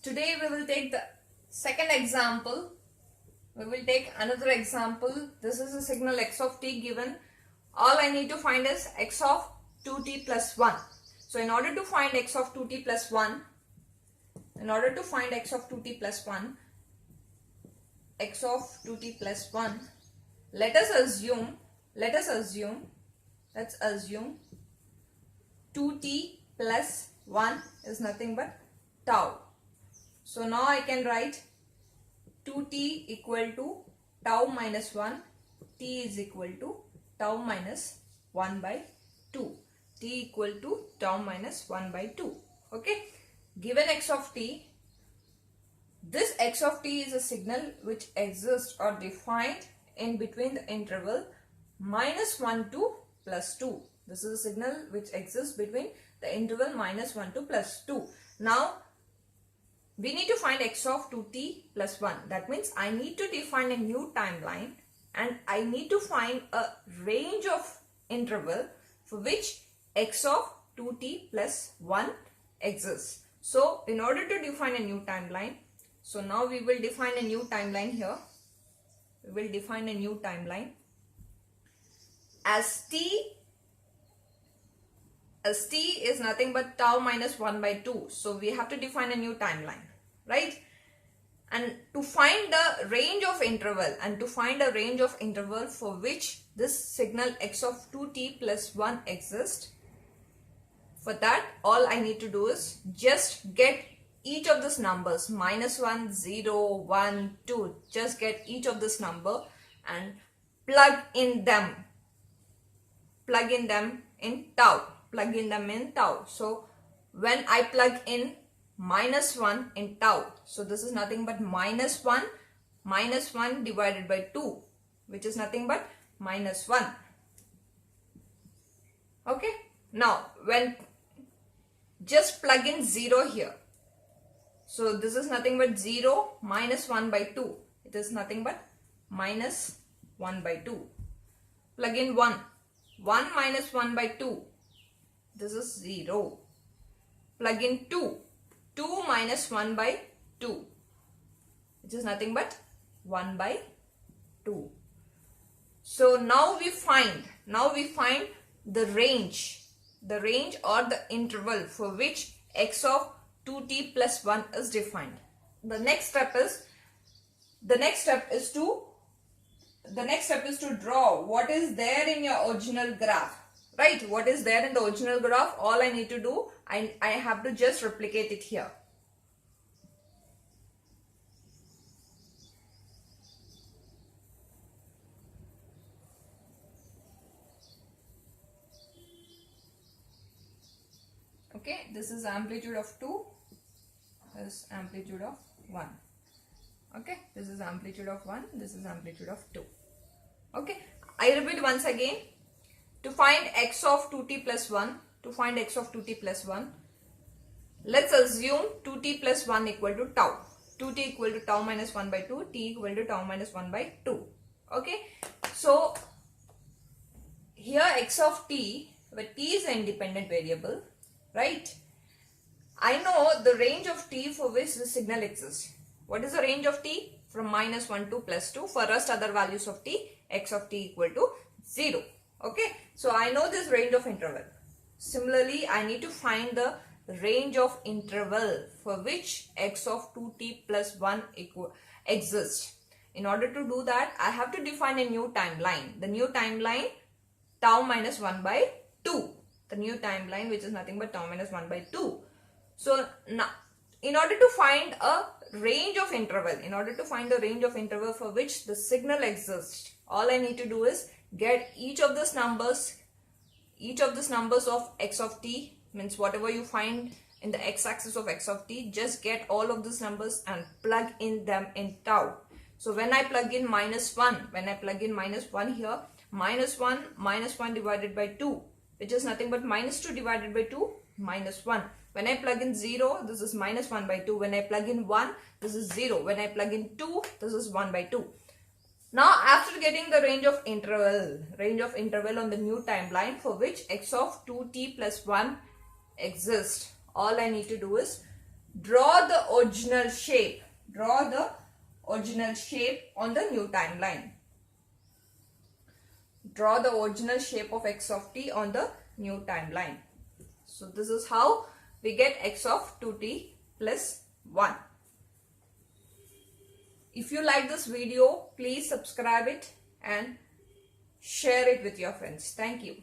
Today we will take the second example. We will take another example. This is a signal x of t given. All I need to find is x of 2t plus 1. So in order to find x of 2t plus 1, let's assume 2t plus 1 is nothing but tau. So now I can write 2t equal to tau minus 1, t is equal to tau minus 1 by 2. T equal to tau minus 1 by 2. Okay. Given x of t, this x of t is a signal which exists or defined in between the interval minus 1 to plus 2. This is a signal which exists between the interval minus 1 to plus 2. Now, we need to find x of 2t plus 1. That means I need to define a new timeline and I need to find a range of interval for which x of 2t plus 1 exists. So, in order to define a new timeline, so now we will define a new timeline here. We will define a new timeline as t is nothing but tau minus 1 by 2. So, we have to define a new timeline, right? And to find the range of interval for which this signal x of 2t plus 1 exists, for that all I need to do is just get each of these numbers minus 1, 0, 1, 2. Just get each of this number and plug in them in tau. So when I plug in minus 1 in tau, so this is nothing but minus 1 divided by 2, which is nothing but minus 1. Okay. Now when just plug in 0 here, so this is nothing but 0 minus 1 by 2. It is nothing but minus 1 by 2. Plug in 1 minus 1 by 2. This is 0. Plug in 2 minus 1 by 2, which is nothing but 1 by 2. So now we find the range or the interval for which x of 2t plus 1 is defined. The next step is to draw what is there in your original graph. Right, what is there in the original graph, all I need to do, I have to just replicate it here. Okay, this is amplitude of 2, this is amplitude of 1. Okay, this is amplitude of 1, this is amplitude of 2. Okay, I repeat once again. To find x of 2t plus 1, let's assume 2t plus 1 equal to tau. 2t equal to tau minus 1 by 2, t equal to tau minus 1 by 2. Okay. So, here x of t, but t is an independent variable, right? I know the range of t for which the signal exists. What is the range of t? From minus 1 to plus 2. For rest other values of t, x of t equal to 0. Okay, so I know this range of interval. Similarly, I need to find the range of interval for which x of 2t plus 1 exists. In order to do that, I have to define a new timeline. The new timeline, tau minus 1 by 2. The new timeline, which is nothing but tau minus 1 by 2. So now, in order to find a range of interval, for which the signal exists, all I need to do is get each of these numbers of x of t, means whatever you find in the x-axis of x of t, just get all of these numbers and plug in them in tau. So when I plug in minus 1 here, minus 1 divided by 2, which is nothing but minus 2 divided by 2, minus 1. When I plug in 0, this is minus 1 by 2. When I plug in 1, this is 0. When I plug in 2, this is 1 by 2. Now, after getting the range of interval on the new timeline for which x of 2t plus 1 exists, all I need to do is Draw the original shape. Draw the original shape on the new timeline. Draw the original shape of x of t on the new timeline. So this is how we get x of 2t plus 1. If you like this video, please subscribe it and share it with your friends. Thank you.